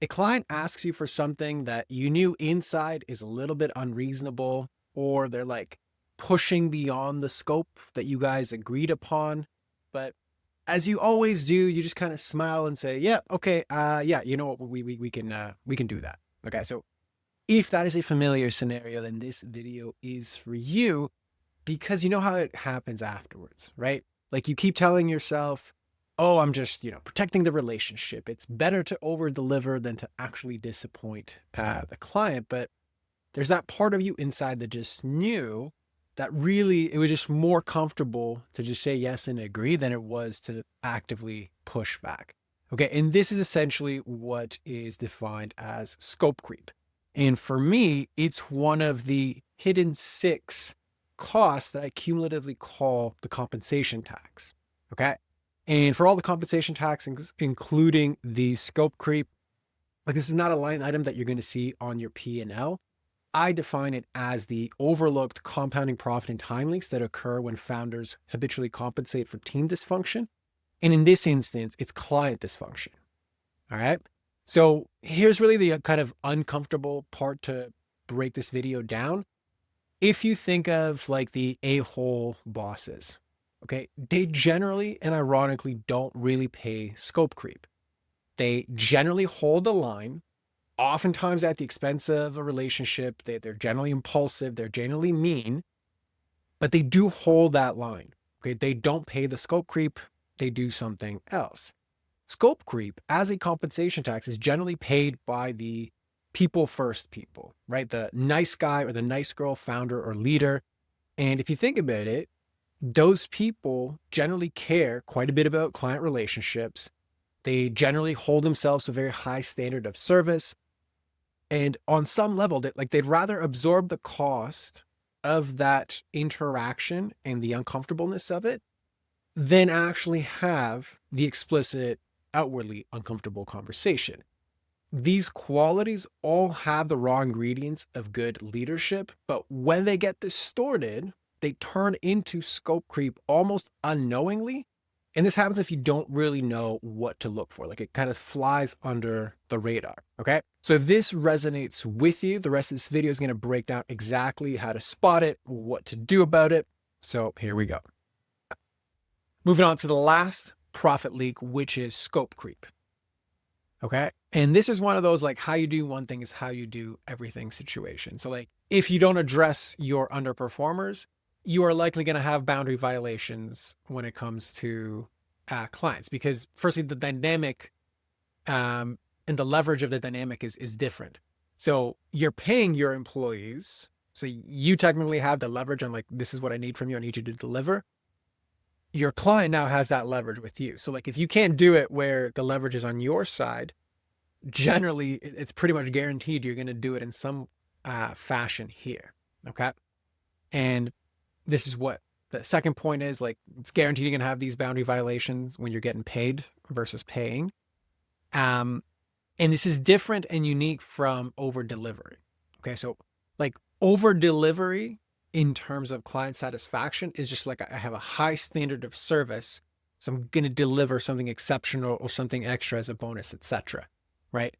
a client asks you for something that you knew inside is a little bit unreasonable, or they're like pushing beyond the scope that you guys agreed upon. But as you always do, you just kind of smile and say, yeah, okay, yeah, you know what, we can do that. Okay. So if that is a familiar scenario, then this video is for you because you know how it happens afterwards, right? Like you keep telling yourself, oh, I'm just, protecting the relationship. It's better to over deliver than to actually disappoint the client. But there's that part of you inside that just knew that really it was just more comfortable to just say yes and agree than it was to actively push back. Okay. And this is essentially what is defined as scope creep. And for me, it's one of the hidden six costs that I cumulatively call the compensation tax. Okay. And for all the compensation tax, including the scope creep, like this is not a line item that you're going to see on your P&L. I define it as the overlooked compounding profit and time leaks that occur when founders habitually compensate for team dysfunction. And in this instance, it's client dysfunction. All right. So here's really the kind of uncomfortable part to break this video down. If you think of like the a-hole bosses, okay, they generally and ironically don't really pay scope creep. They generally hold the line, oftentimes at the expense of a relationship. They're generally impulsive, they're generally mean, but they do hold that line. Okay, they don't pay the scope creep, they do something else. Scope creep as a compensation tax is generally paid by the people first people, right? The nice guy or the nice girl founder or leader. And if you think about it, those people generally care quite a bit about client relationships. They generally hold themselves to a very high standard of service. And on some level, they'd rather absorb the cost of that interaction and the uncomfortableness of it than actually have the explicit, outwardly uncomfortable conversation. These qualities all have the raw ingredients of good leadership, but when they get distorted, they turn into scope creep almost unknowingly. And this happens if you don't really know what to look for. Like it kind of flies under the radar. Okay. So if this resonates with you, the rest of this video is going to break down exactly how to spot it, what to do about it. So here we go. Moving on to the last profit leak, which is scope creep. Okay. And this is one of those like how you do one thing is how you do everything situation. So like if you don't address your underperformers, you are likely going to have boundary violations when it comes to clients, because firstly, the dynamic and the leverage of the dynamic is different. So you're paying your employees. So you technically have the leverage on like, this is what I need from you. I need you to deliver. Your client now has that leverage with you. So like if you can't do it where the leverage is on your side, generally it's pretty much guaranteed you're going to do it in some fashion here. Okay. And this is what the second point is, like it's guaranteed you're going to have these boundary violations when you're getting paid versus paying. And this is different and unique from over delivery. Okay. So like over delivery in terms of client satisfaction is just like I have a high standard of service. So I'm going to deliver something exceptional or something extra as a bonus, etc. Right.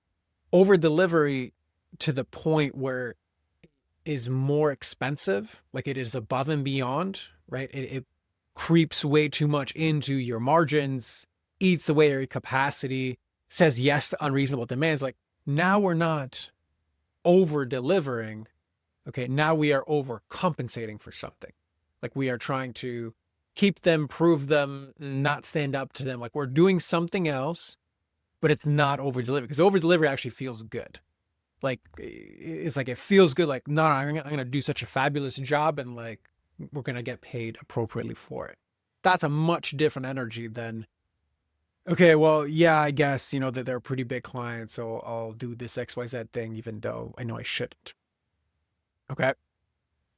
Over delivery to the point where is more expensive, like it is above and beyond, right? It creeps way too much into your margins, eats away your capacity, says yes to unreasonable demands. Like now we're not over delivering. Okay, now we are overcompensating for something. Like we are trying to keep them, prove them, not stand up to them. Like we're doing something else, but it's not over delivery, because over delivery actually feels good. Like it's like it feels good, like no, I'm gonna do such a fabulous job and like we're gonna get paid appropriately for it. That's a much different energy than, okay, well, yeah, I guess that they're pretty big clients, so I'll do this XYZ thing even though I know I shouldn't. Okay.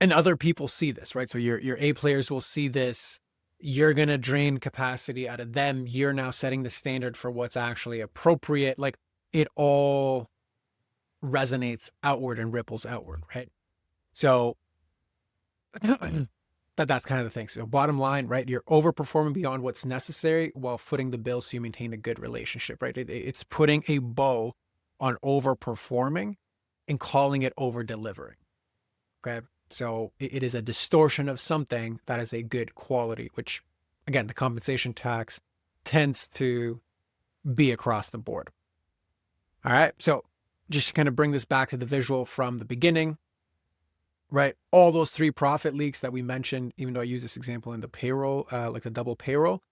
And other people see this, right? So your A players will see this. You're gonna drain capacity out of them. You're now setting the standard for what's actually appropriate. Like it all resonates outward and ripples outward, right? So that's kind of the thing. So bottom line, right? You're overperforming beyond what's necessary while footing the bill so you maintain a good relationship, right? It's putting a bow on overperforming and calling it over delivering. Okay. So it is a distortion of something that is a good quality, which again, the compensation tax tends to be across the board. All right. So just to kind of bring this back to the visual from the beginning, right? All those 3 profit leaks that we mentioned, even though I use this example in the payroll, like the double payroll,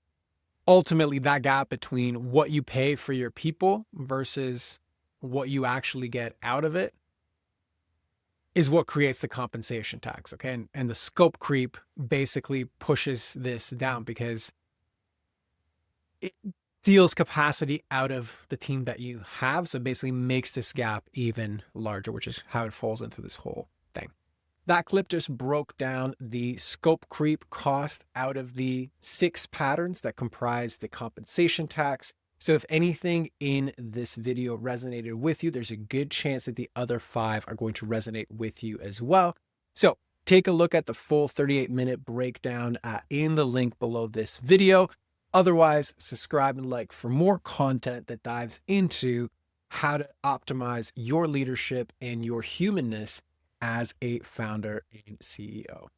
ultimately that gap between what you pay for your people versus what you actually get out of it is what creates the compensation tax. Okay. And the scope creep basically pushes this down because it steals capacity out of the team that you have. So it basically makes this gap even larger, which is how it falls into this whole thing. That clip just broke down the scope creep cost out of the 6 patterns that comprise the compensation tax. So if anything in this video resonated with you, there's a good chance that the other 5 are going to resonate with you as well. So take a look at the full 38-minute breakdown in the link below this video. Otherwise, subscribe and like for more content that dives into how to optimize your leadership and your humanness as a founder and CEO.